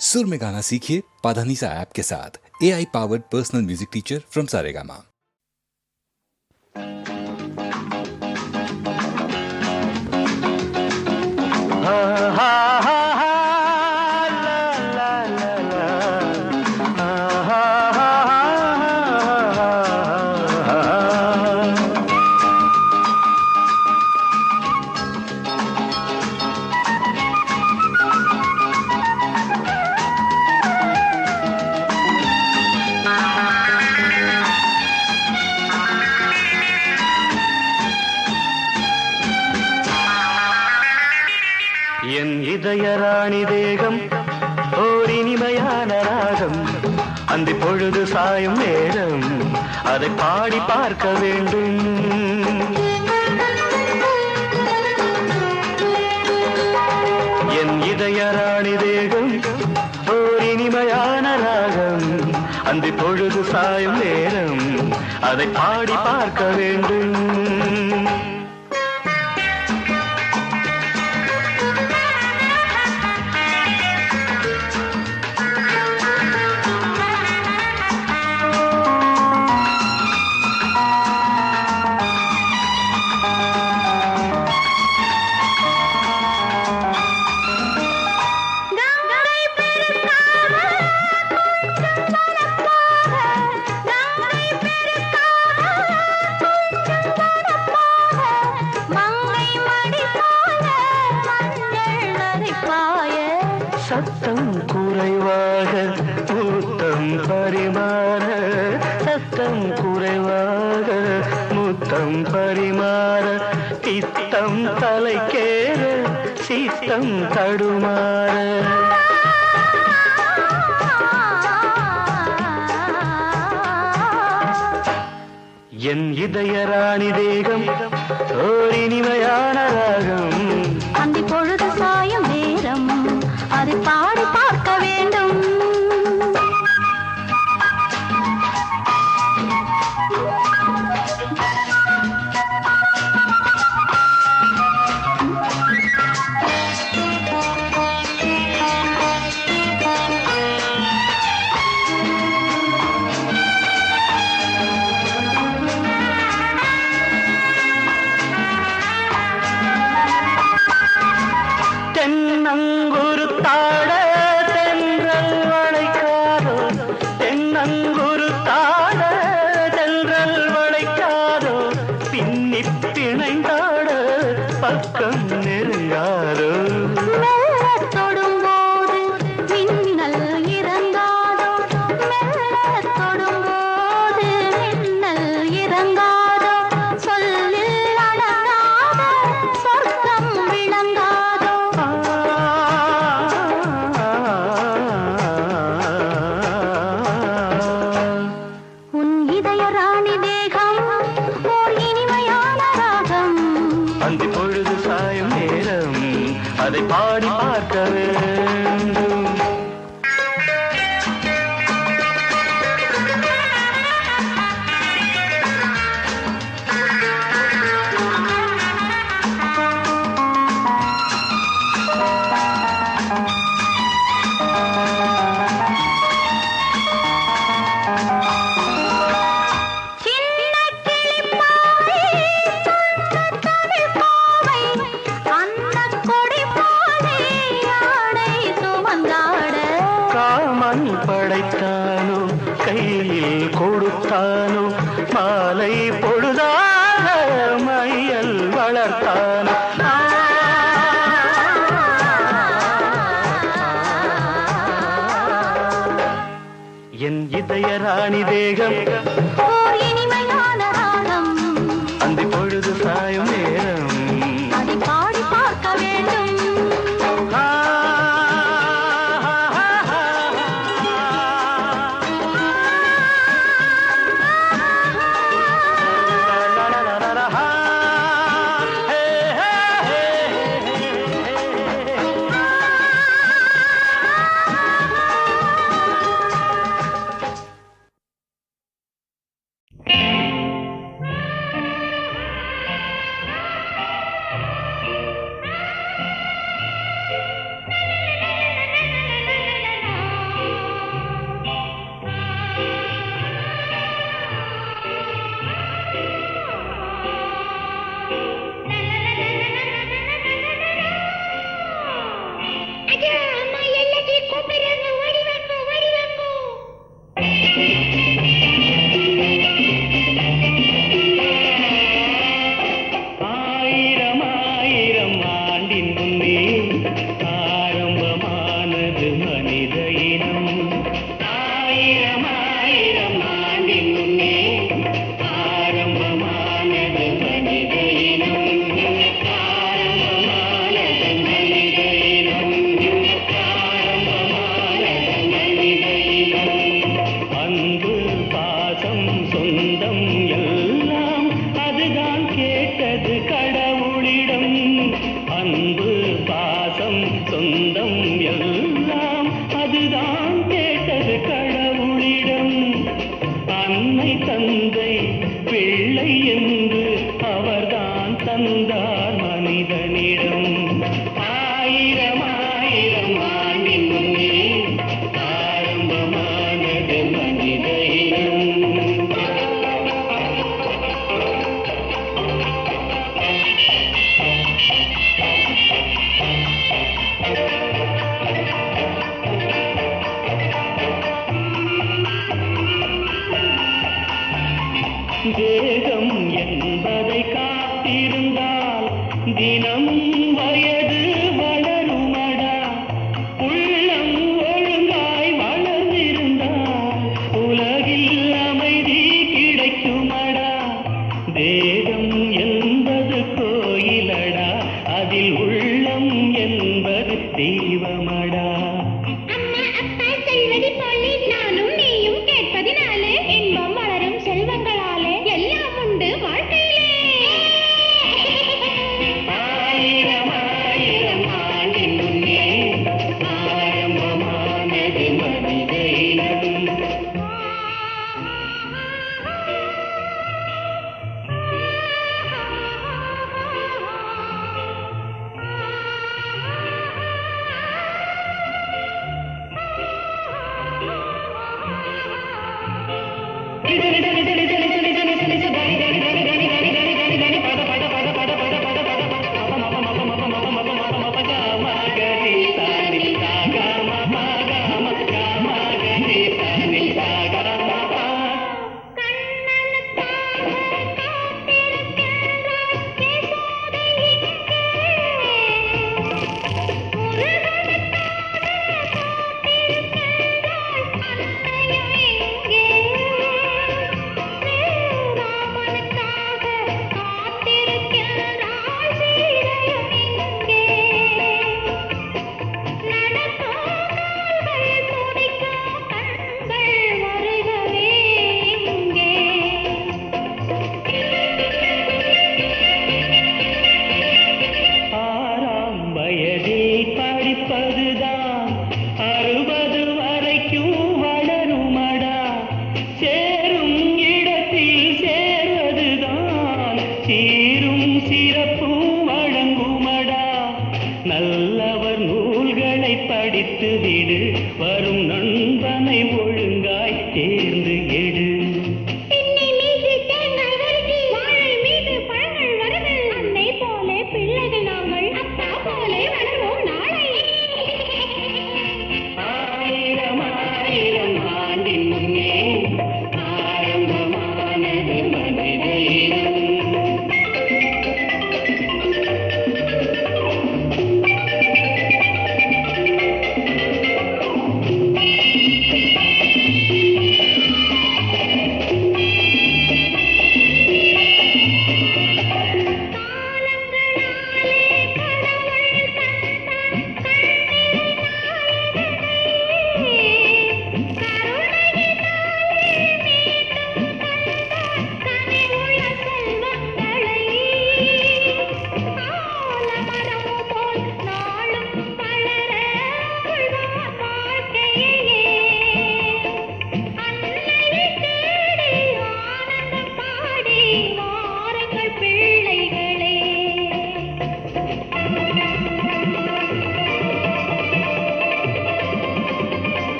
सुर में गाना सीखिए पाधानीसा ऐप के साथ। AI powered personal music teacher from Saregama. என் இதயராணி தேகம் ஓர் இனிமையான ராகம் அந்த பொழுது சாயும் நேரம் அதை பாடி பார்க்க வேண்டும். என் இதயராணி தேகம் ஓர் இனிமையான ராகம் அந்த பொழுது சாயும் நேரம் அதை பாடி பார்க்க வேண்டும். சத்தம் குறைவாக முத்தம் பரிமாற, சத்தம் குறைவாக முத்தம் பரிமாற, பித்தம் தலைக்கேற சித்தம் தடுமாற. என் இதயராணி தேகம் ஓர் இனிமையான ராகம் அந்த பொழுது சாயும் நேரம் அதை பாடி பார்க்க வேண்டும். தென்னங்குரு தாட தென்றல் வளைக்காதோ, தென்னங்குரு தாட தென்றல் வளைக்காதோ, பின்னி பிணைந்தாட பக்கம் நெருங்காதோ. மெல்லத் தொடும்போது மின்னல் இறங்காதோ, மெல்லத் தொடும்போது மின்னல் இறங்காதோ, சொல்லில் அடங்காத சொர்க்கம் விளங்காதோ. உன் இதயராணி தேகம் ஓர் இனிமையான ராகம் அந்த பொழுது சாயும் நேரம் அதை பாடி பார்க்க வேண்டும். காமன் படைத்தானோ கையில் கொடுத்தானோ, மாலை பொழுதாக மையல் வளர்த்தானோ. என் இதயராணி தேகம் ஓர் இனிமையான ராகம் அந்த பொழுது சாயும் நேரம் அதை பாடி பார்க்க வேண்டும்.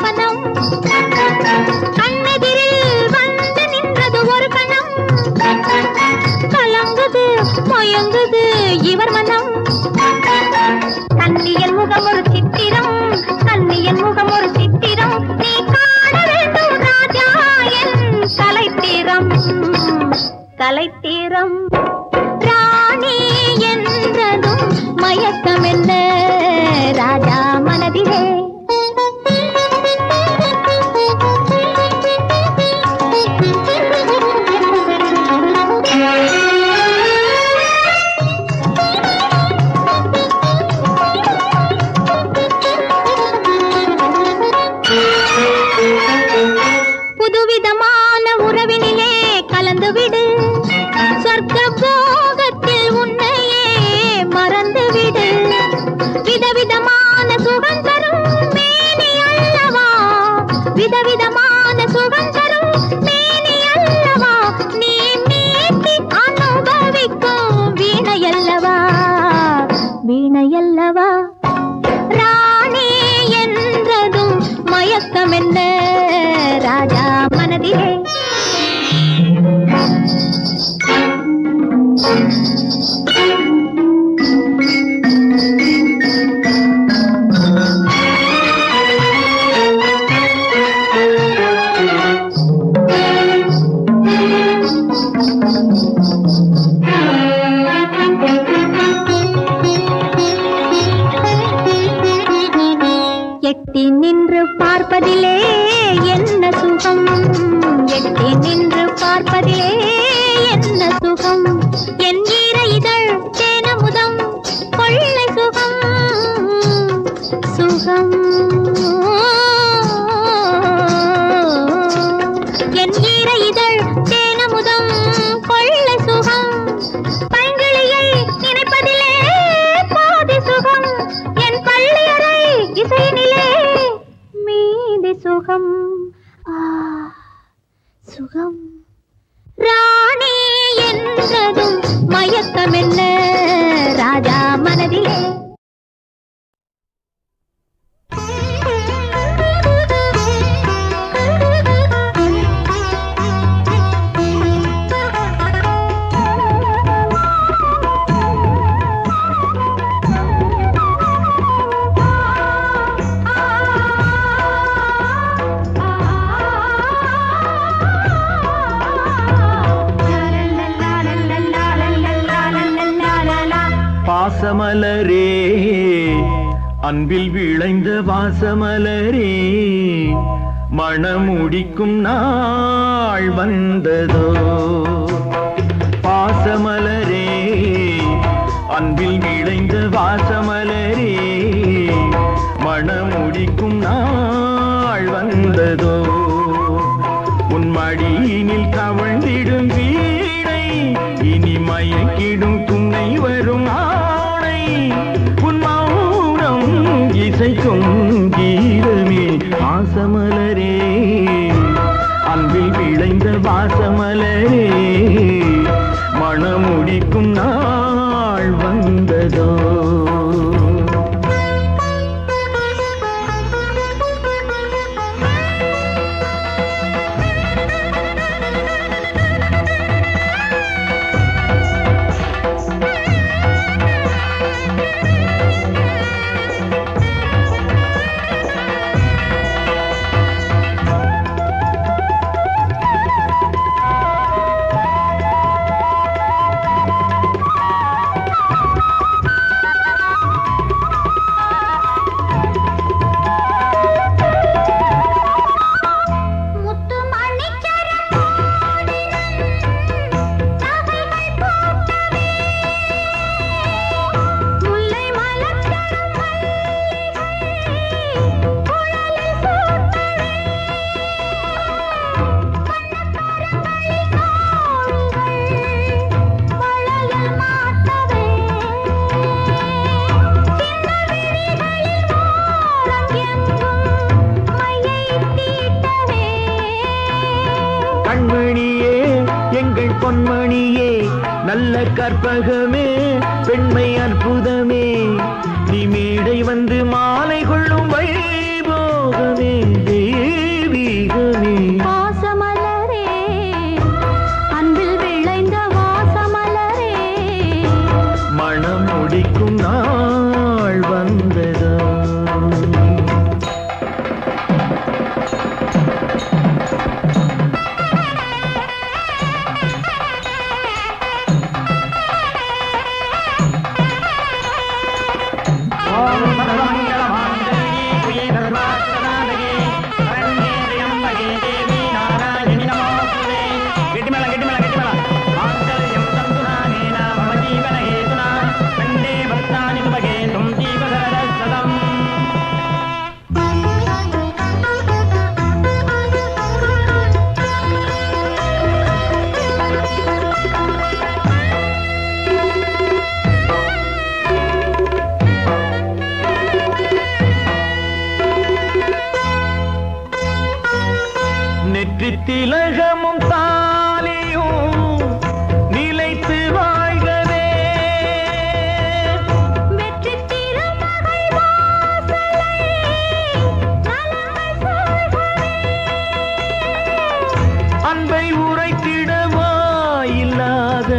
மனம் கண்ணெதிரில் வந்து நின்றது ஒரு கணம் கலங்குது மயங்குது இவர் மனம் கண்ணியன் முகம் ஒரு சித்திரம் கண்ணியன் முகம் ஒரு சித்திரம் நீ காண வேண்டும் ராஜா என் கலைத்திரம் கலைத்திரம் ராணி என்றதும் மயக்கம் என்ன ராஜா மனதிலே புதுவிதமான உறவினிலே கலந்துவிடு சொர்க்க போகத்தில் உன்னையே மறந்துவிடு விதவிதமான சுகம் தரும் மேனி அல்லவா விதவிதமான சுகம் தரும் மேனி அல்லவா நீ மீட்டி அனுபவிக்கும் வீணையல்லவா வீணையல்லவா ராணி என்றதும் மயக்கம் என்ன ராஜா மனதிலே எட்டி நின்று பார்ப்பதிலே என்ன சுகம் எட்டி நின்று பார்ப்பதிலே என்ன சுகம் என் ஈர இதழ் தேனமுதம் கொள்ளை சுகம் சுகம் என் ஈர இதழ் தேனமுதம் கொள்ளை சுகம் பைங்கிளியை நினைப்பதிலே பாதி சுகம் என் பள்ளியறை இசையினிலே மீதி சுகம் சுகம் ராணி என்றதும் மயக்கம் என்ன ராஜா மனதிலே பாசமலரே அன்பில் விளைந்த வாசமலரே மணமுடிக்கும் நாள் வந்ததோ பாசமலரே அன்பில் விளைந்த வாசமலரே மணமுடிக்கும் நாள் வந்ததோ உன் மடியினில் கவழ்ந்திடும் வீணை இனி மயக்கிடும் துணை வரும் ஆணை உன் மௌனம் இசைக்கும் கீதமே வாசமலரே அன்பில் விளைந்த வாசமலரே மணமுடிக்கும் நாள் வந்ததோ பொன்மணியே நல்ல கற்பகமே பெண்மை அற்புதமே நீ மேடை வந்து மாலை கொள்ளும் வைபோகமே வெற்றி திலகமும் தாலியும் நிலைத்து வாழ்கவே. வெற்றி திருமகள் வாசலை நலங்கள் சூழ்கவே. அன்பை உரைத்திடவா இல்லாத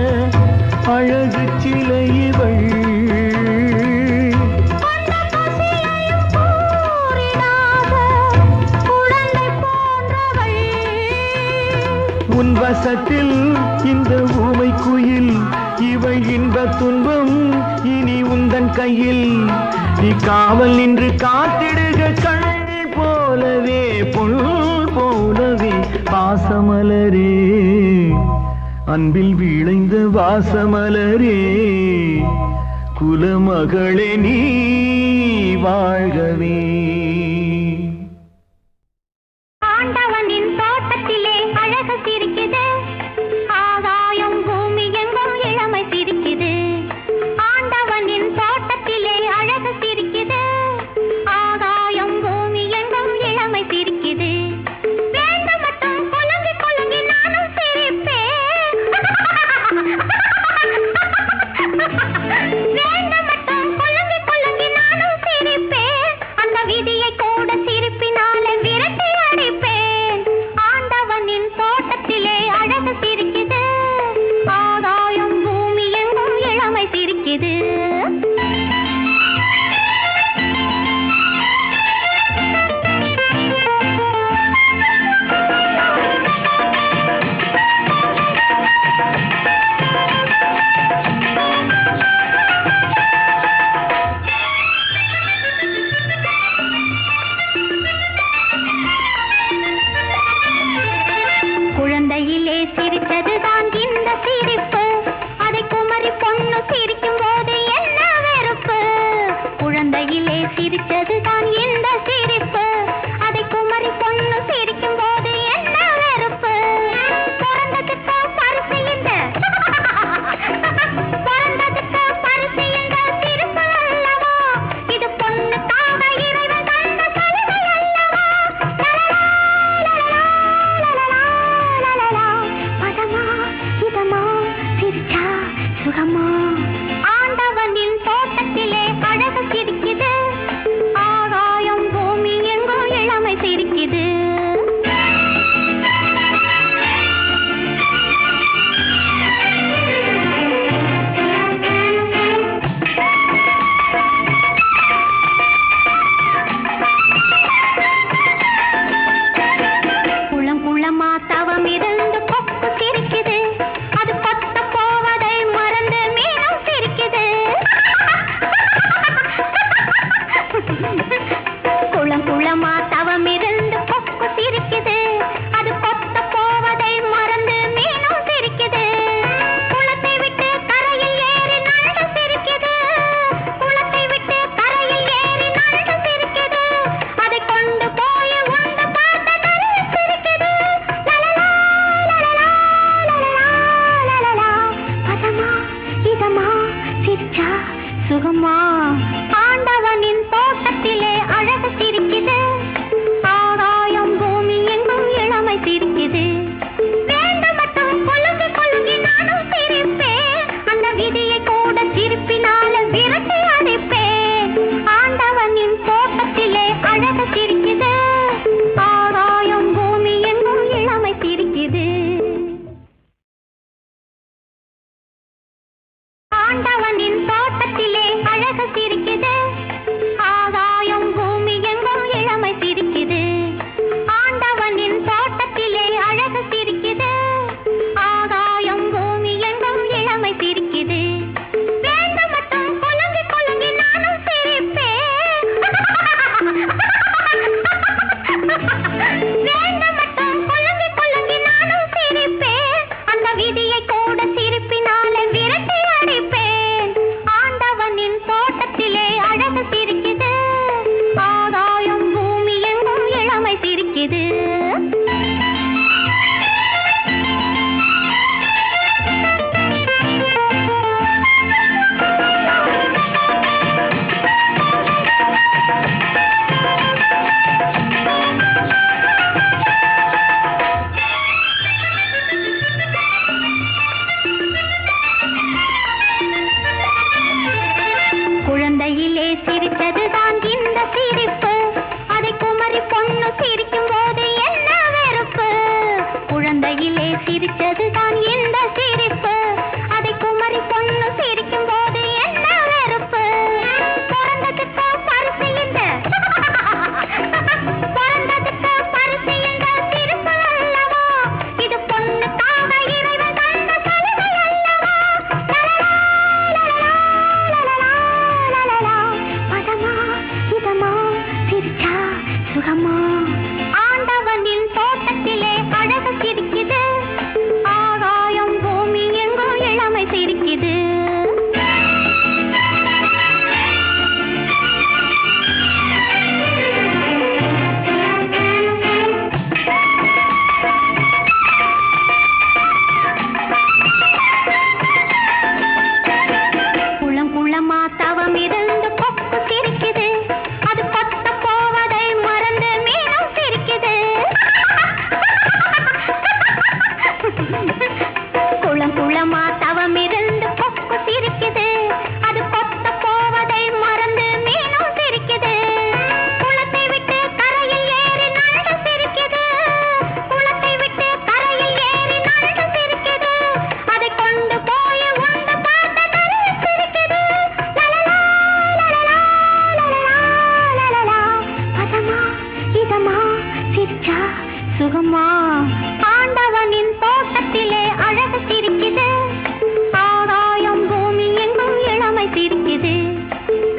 அழகு சிலை இவள். கொண்ட பசியையும் கூறிடாத குழந்தை போன்றவள். உன் வசத்தில் இந்த ஊமை குயில் இவள் இன்ப துன்பம் இனி உந்தன் கையில். நீ காவல் நின்று காத்திடுக கண் போலவே பொன் போலவே பாசமலரே அன்பில் விளைந்த வாசமலரே குலமகளே நீ வாழ்கவே. ஆண்டவனின் தோட்டத்திலே அழகு சிரிக்குது. ஆகாயம் பூமி எங்கும் இளமை சிரிக்குது. ஆண்டவனின் தோட்டத்திலே அழகு சிரிக்குது. ஆகாயம் பூமி எங்கும் இளமை சிரிக்குது. வேண்டும் மட்டும் குலுங்கி குலுங்கி நானும் சிரிப்பேன். வேண்டும் மட்டும் குலுங்கி குலுங்கி நானும் சிரிப்பேன். அந்த விதியை கூட சிரிப்பினாலே விரட்டி அடிப்பேன். ஆண்டவனின் தோட்டத்திலே அழகு சிரிக்குது. ஆகாயம் பூமி எங்கும் இளமை சிரிக்குது. குழந்தையிலே சிரித்ததுதான் இந்த சிரிப்பு. அதை குமரி பொண்ணு சிரிக்கும் போது என்ன வெறுப்பு. குழந்தையிலே சிரித்ததுதான் இந்த சிரிப்பு. அதை குமரி பொண்ணு சிரிக்கும் போது என்ன வெறுப்பு. பிறந்ததுக்கு பரிசு இந்த பிறந்ததுக்கு பரிசு இந்த சிரிப்பு அல்லவா. இது பொண்ணுக்காக இறைவன் தந்த சலுகை அல்லவா. பதமா இதமா சிரிச்சா சுகமா. ஆண்டவனின் தோட்டத்திலே அழகு சிரிக்குது. ஆகாயம் பூமி எங்கும் இளமை சிரிக்குது. குளம் குளமா தவம் இருந்து கொக்கு சிரிக்குது. அது கொத்த போவதை மறந்து மீனும் சிரிக்குது. குளம் குளமா தவம் இருந்து கொக்கு சிரிக்குது. அது கொத்த போவதை மறந்து மீனும் சிரிக்குது. குளத்தை விட்டு கரையில் ஏறி நண்டு சிரிக்குது. குளத்தை விட்டு கரையில் ஏறி நண்டு சிரிக்குது. அதை கொண்டு போய் உண்டு பார்த்த கரையை சிரிக்குது. லலலா, லலலா, லலலா, லலலா. பதமா இதமா சிரிச்சா சுகமா. ஆண்டவனின் தோட்டத்திலே அழகு சிரிக்குது. ஆகாயம் பூமி எங்கும் இளமை சிரிக்குது. வேண்டும் மட்டும் குலுங்கி குலுங்கி நானும் சிரிப்பேன். அந்த விதியை கூட சிரிப்பினால விரட்டி அடிப்பேன். ஆண்டவனின் தோட்டத்திலே அழகு சிரிக்குது. ஆகாயம் பூமி எங்கும் இளமை சிரிக்குது. ஆண்டவனின் தோட்டத்திலே அழகு சிரிக்குது. ஆகாயம் பூமி எங்கும் இளமை சிரிக்குது. ஆண்டவனின் தோட்டத்திலே அழகு சிரிக்குது. ஆகாயம் பூமி எங்கும் இளமை சிரிக்குது. வேண்டும் மட்டும் குலுங்கி குலுங்கி நானும் சிரிப்பேன். வேண்டும் மட்டும் குலுங்கி குலுங்கி நானும் சிரிப்பேன். அந்த விதியை கூட சிரிப்பினாலே விரட்டி அடிப்பேன். ஆண்டவனின் தோட்டத்திலே அழகு சிரிக்குது. ஆகாயம் பூமி எங்கும் இளமை சிரிக்குது. குமரி பொண்ணு சிரிக்கும் போது என்ன வெறுப்பு, குழந்தையிலே சிரிச்சதுதான் இந்த சிரிப்பு. அதை குமரி பொண்ணு சிரிக்கும் போது என்ன வெறுப்பு, பிறந்ததுக்கு பரிசு இந்த பிறந்ததுக்கு பரிசு இந்த சிரிப்பு அல்லவா, இது பொண்ணுக்காக இறைவன் தந்த சலுகை அல்லவா. பதமா இதமா சிரிச்சா சுகமா, ஆண்டவனின் தோட்டத்திலே அழகு சிரிக்குது, ஆகாயம் பூமி எங்கோ இளமை சிரிக்குது. குளம் குளமா தவம் இருந்து கொக்கு சிரிக்குது, அது கொத்த போவதை மறந்து மீனும் சிரிக்குது. குளம் குளமா தவம் இருந்து கொக்கு சிரிக்குது, அது கொத்த போவதை மறந்து மீனும் சிரிக்குது. குளத்தை விட்டு கரையில் ஏறி நண்டு சிரிக்குது, குளத்தை விட்டு கரையில் ஏறி நண்டு சிரிக்குது, அதை கொண்டு போய் உண்டு பார்த்த நரி சிரிக்குது. லலலா, லலலா, லலலா, லலலா. பதமா இதமா சிரிச்சா சுகமா, ஆண்டவனின் தோட்டத்திலே அழகு சிரிக்குது, ஆகாயம் பூமி எங்கும் இளமை சிரிக்குது.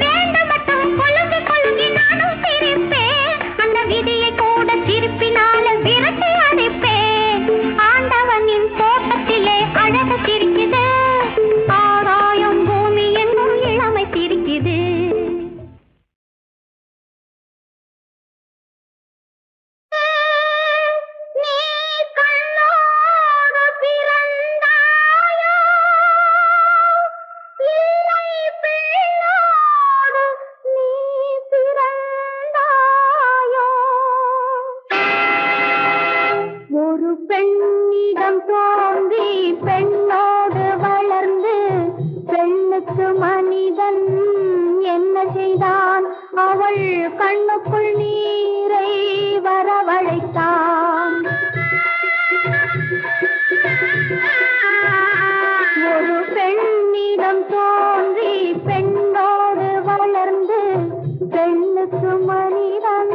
வேண்டும் மட்டும் கொலுங்கி கொலுங்கி நானும் சிரிப்பேன், அந்த விதியை கூட சிரிப்பினால விரட்டி அடிப்பேன். ஆண்டவனின் தோட்டத்திலே அழகு சிரிக்குது, ஆகாயம் பூமி எங்கும் இளமை சிரிக்குது. நீ கண்ணோடு பிறந்தாயோ, இல்லை பிள்ளோடு நீ பிறந்தாயோ. ஒரு பெண்ணிடம் தோன்றி பெண்ணோடு வளர்ந்து, பெண்ணுக்கு மனிதன் என்ன செய்தான், அவள் கண்ணுக்குள் நீரை வரவழைத்தான். ஒரு பெண்ணிடம் தோன்றி பெண்ணோடு வளர்ந்து, பெண்ணுக்கு மனிதன்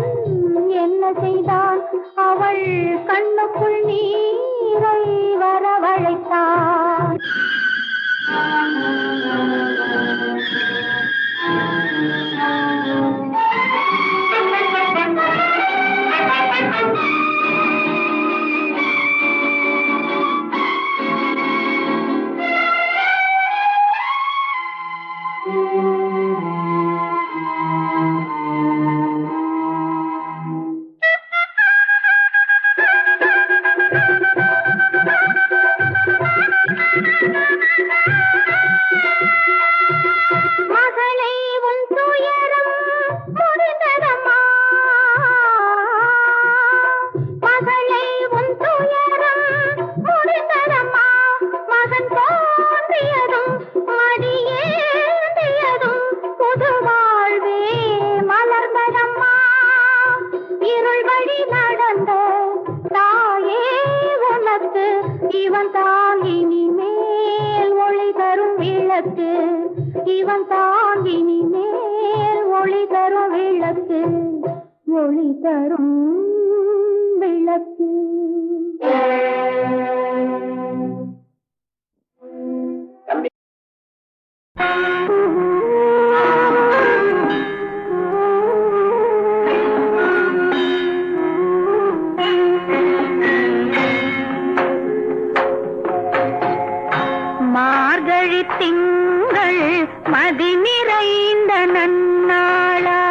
என்ன செய்தான், அவள் கண்ணுக்குள் நீரை வரவழைத்தான். மகளே உன் துயரம் முடிந்ததம்மா, மகளே உன் துயரம் முடிந்ததம்மா. மகன் தோன்றியதும் மடியேந்தியதும் புது வாழ்வே மலர்ந்ததம்மா. இருள் வழி நடந்த தாயே உனக்கு இவன் தான் இனிமேல் ஒளி தரும் விளக்கு, இவன் தான் இனிமேல் ஒளி தரும் விளக்கு, ஒளி தரும் விளக்கு. மார்கழி திங்கள் மதி நிறைந்த நன்னாளா,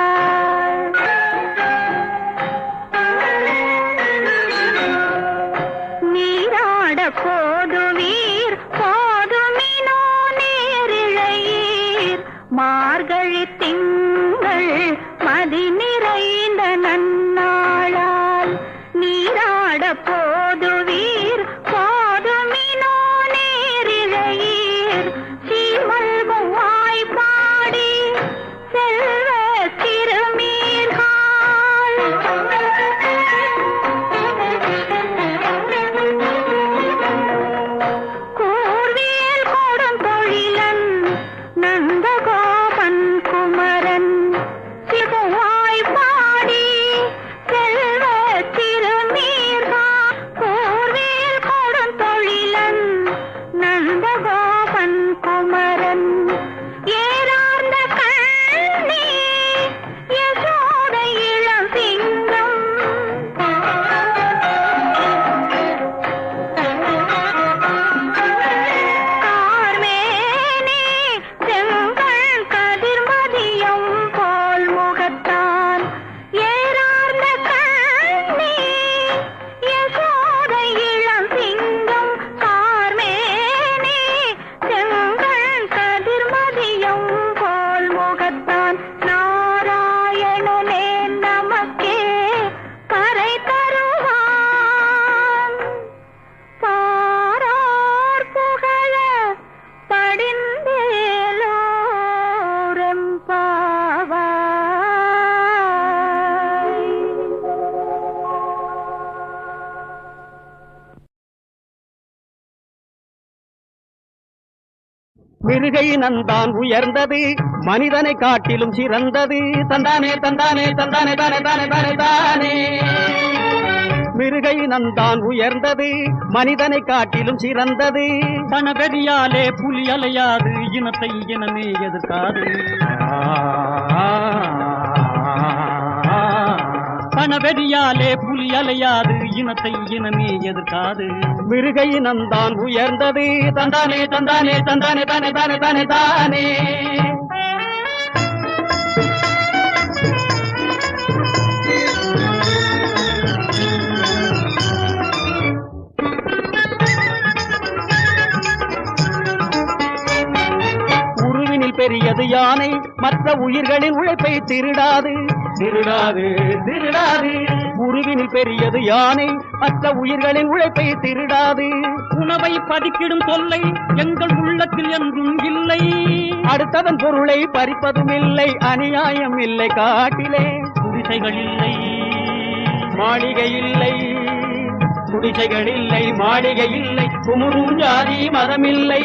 மிருகை நந்தான் உயர்ந்தது மனிதனை காட்டிலும் சிறந்தது தந்தானே தந்தானே தந்தானே தானே தானே தானே தானே மிருகை நந்தான் உயர்ந்தது மனிதனை காட்டிலும் சிறந்தது பணவெறியாலே புலி அலையாது இனத்தை இனமே எதிர்க்காது பணவெறியாலே புலி அலையாது இனத்தை இனமே எதிர்க்காது மிருகை நந்தான் உயர்ந்தது தந்தானே தந்தானே தந்தானே தானே தானே தானே தானே பெரியது யானை மற்ற உயிர்களின் உழைப்பை திருடாது திருடாது திருடாது உருவினில் பெரியது யானை மற்ற உயிர்களின் உழைப்பை திருடாது உணவை பதுக்கிடும் தொல்லை எங்கள் உள்ளத்தில் என்றும் இல்லை அடுத்தவன் பொருளை பறிப்பதும் இல்லை அநியாயம் இல்லை காட்டிலே குடிசைகள் இல்லை மாளிகை இல்லை குடிசைகள் இல்லை மாளிகை இல்லை குமுறும் ஜாதி மதமில்லை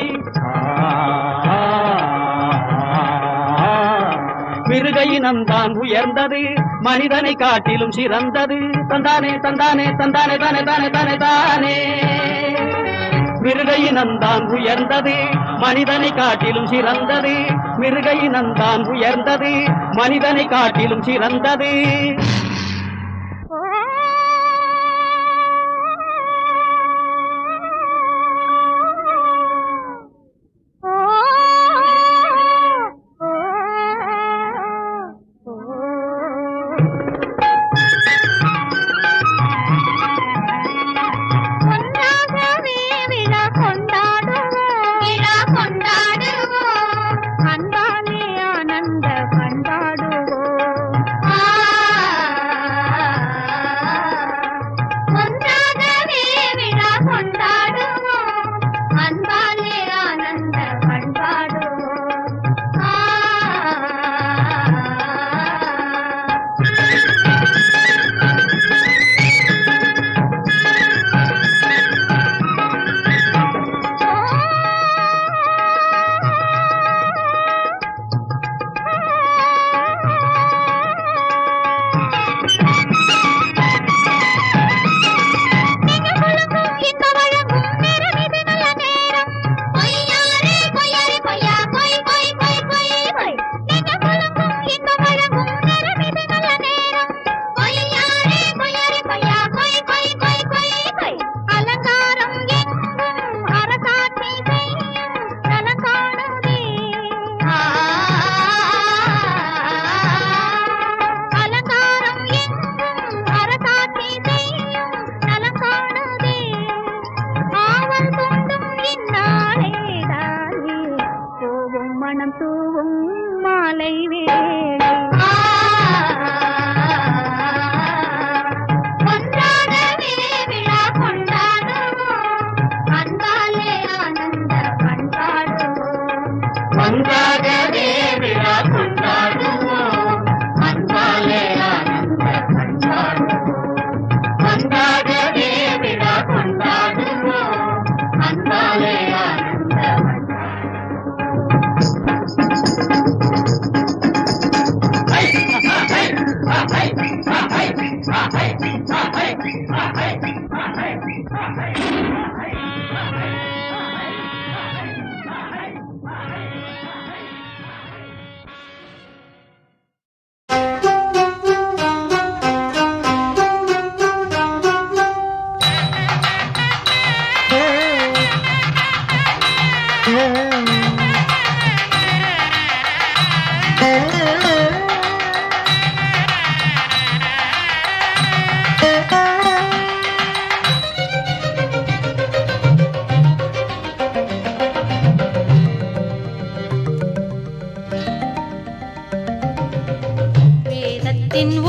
மிருகையினம்தான் உயர்ந்தது மனிதனை காட்டிலும் சிறந்தது தந்தானே தந்தானே தந்தானே தானே தானே தானே தானே மிருகையினம்தான் உயர்ந்தது மனிதனை காட்டிலும் சிறந்தது மிருகையினம்தான் உயர்ந்தது மனிதனை காட்டிலும் சிறந்தது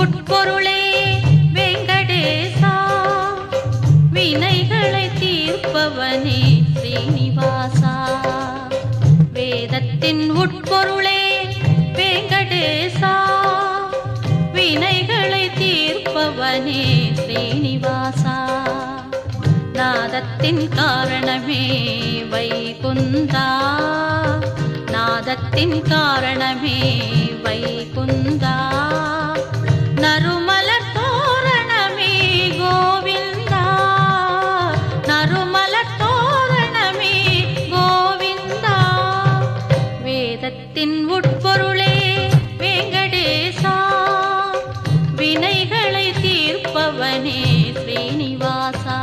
உட்பொருளே வெங்கடேசா வினைகளை தீர்ப்பவனே ஸ்ரீனிவாசா வேதத்தின் உட்பொருளே வெங்கடேசா வினைகளை தீர்ப்பவனே ஸ்ரீனிவாசா நாதத்தின் காரணமே வைகுந்தா நாதத்தின் காரணமே வைகுந்தா, நறுமலர் தோரணமே கோவிந்தா, நறுமலர் தோரணமே கோவிந்தா. வேதத்தின் உட்பொருளே வெங்கடேசா, வினைகளை தீர்ப்பவனே ஸ்ரீனிவாசா.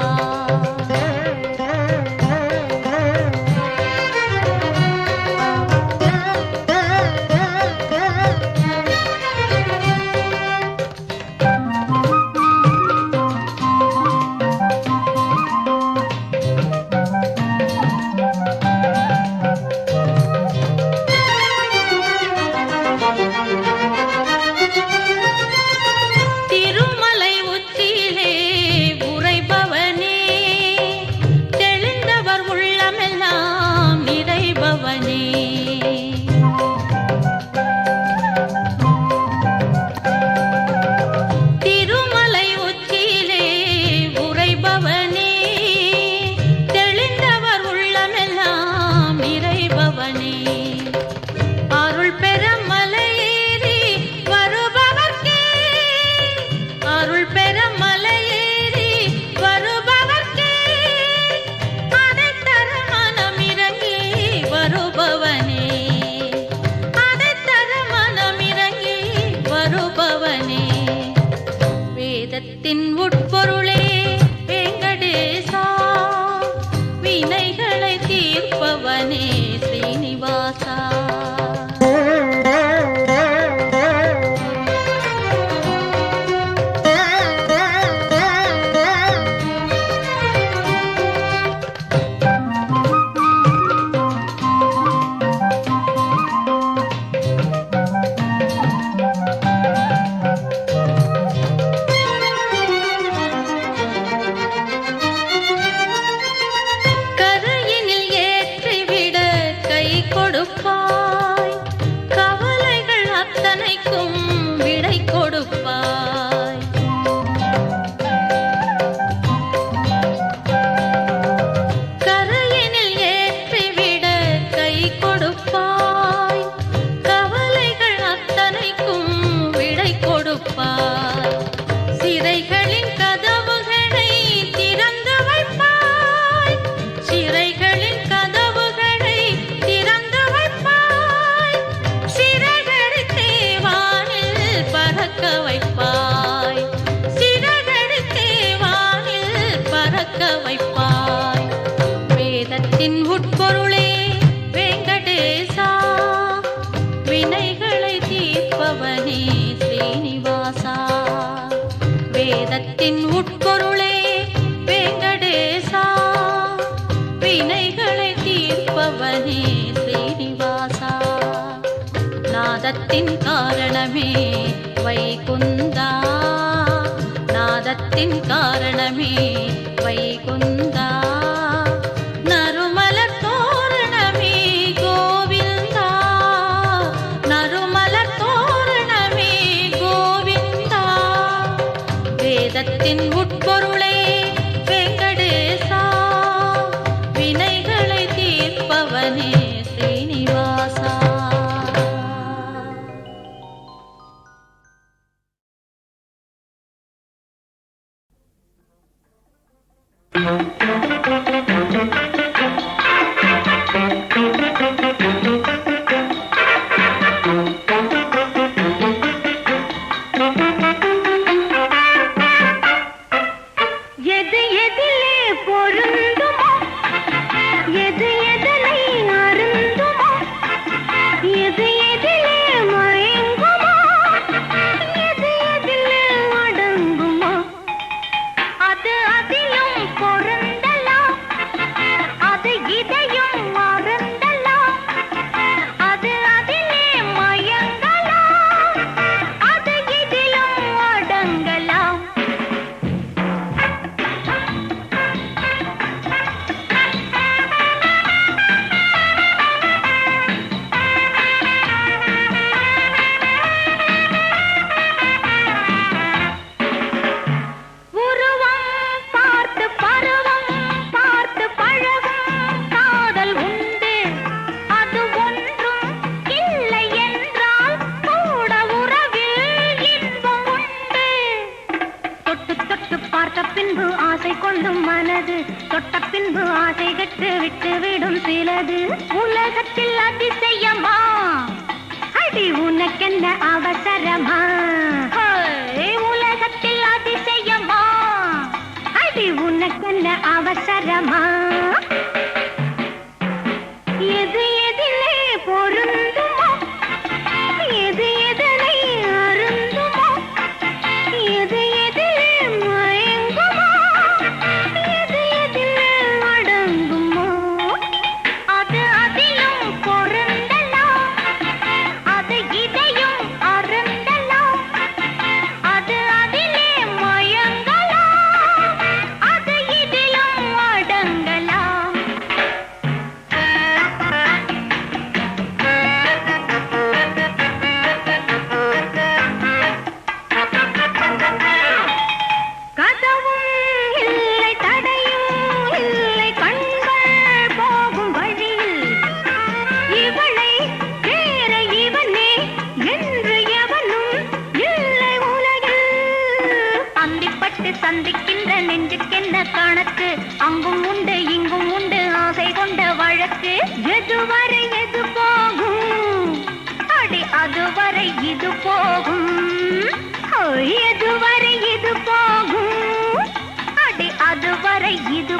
திருமலை உச்சியிலே உறைபவனே, தெளிந்தவர் உள்ளமெல்லாம் நிறைபவனே. திருமலை உச்சியிலே உறைபவனே, தெளிந்தவர் உள்ளமெல்லாம் நிறைபவனே. அருள் பெற மலையேறி வருபவர்க்கே, அருள் பெற மலையேறி வருபவர்க்கே, அதைத் தர மனம் இறங்கி வருபவனே, அதைத் தர மனம் இறங்கி வருபவனே. வேதத்தின் உட்பொருளே வெங்கடேசா, வினைகளை தீர்ப்பவனே ஸ்ரீனிவாசா. கரையினில் ஏற்றிவிட கை கொடுப்பாய், கவலைகள் அத்தனைக்கும் விடை கொடுப்பாய். கரையினில் ஏற்றிவிட கை கொடுப்பாய், கவலைகள் அத்தனைக்கும் விடை கொடுப்பாய். சிறைகளின் கதவுகளை திறந்து வைப்பாய், சிறைகளின் கதவுகளை திறந்து வைப்பாய். சிறகடித்தே வானில் பறக்க வைப்பாய், சிறகடித்தே வானில் பறக்க வைப்பாய். வேதத்தின் உட்பொருளே வெங்கடேசா, வினைகளை தீர்ப்பவனே ஸ்ரீனிவாசா. வேதத்தின் உட்பொருளே வெங்கடேசா, வினைகளை தீர்ப்பவனே ஸ்ரீனிவாசா. நாதத்தின் காரணமே வைகுந்தா, நாதத்தின் காரணமே வைகுந்தா, நறுமலர் தோரணமே கோவிந்தா, நறுமலர் தோரணமே கோவிந்தா. வேதத்தின் உட்பொருளே வெங்கடேசா, வினைகளை தீர்ப்பவனே ஸ்ரீனிவாசா. எது எதிலே பொருந்துமோ, எது எதனை அருந்துமோ, எது எதிலே மயங்குமோ, எது எதிலே அடங்குமோ, அது அதிலும் பொருந்தலாம், அது இதையும் மறந்தலாம், அது அதிலே மயங்கலாம், அது இதிலும் அடங்கலாம். கொள்ளும் மனது தொட்ட பின்பு ஆசை கட்டு விட்டு விடும் சிலது உலகத்தில் அதிசயமா அடி உனக்கென்ன அவசரமா உலகத்தில் அதிசயமா அடி உனக்கென்ன அவசரமா எது எதிலே பொருந்துமோ எது எதனை அருந்துமோ எது எதிலே மயங்குமோ எது எதிலே அடங்குமோ அது அதிலும் பொருந்தலாம் அது இதையும் அருந்தலாம் அது அதிலே மயங்கலாம் அது இதிலும் அடங்கலாம் கதவும் இல்லை தடையும் இல்லை கண்கள் போகும் வழியில் இவளை வேற இவனே என்று எவனும் இல்லை உலகில் அந்திப்பட்டு சந்திக்கின்ற நெஞ்சுக்கென்ன கணக்கு அங்கும் உண்டு இங்கும் உண்டு ஆசை கொண்ட வழக்கு எதுவரை எது போகும் அடி அதுவரை இது போகும் எதுவரை இது போகும் அடி அதுவரை இது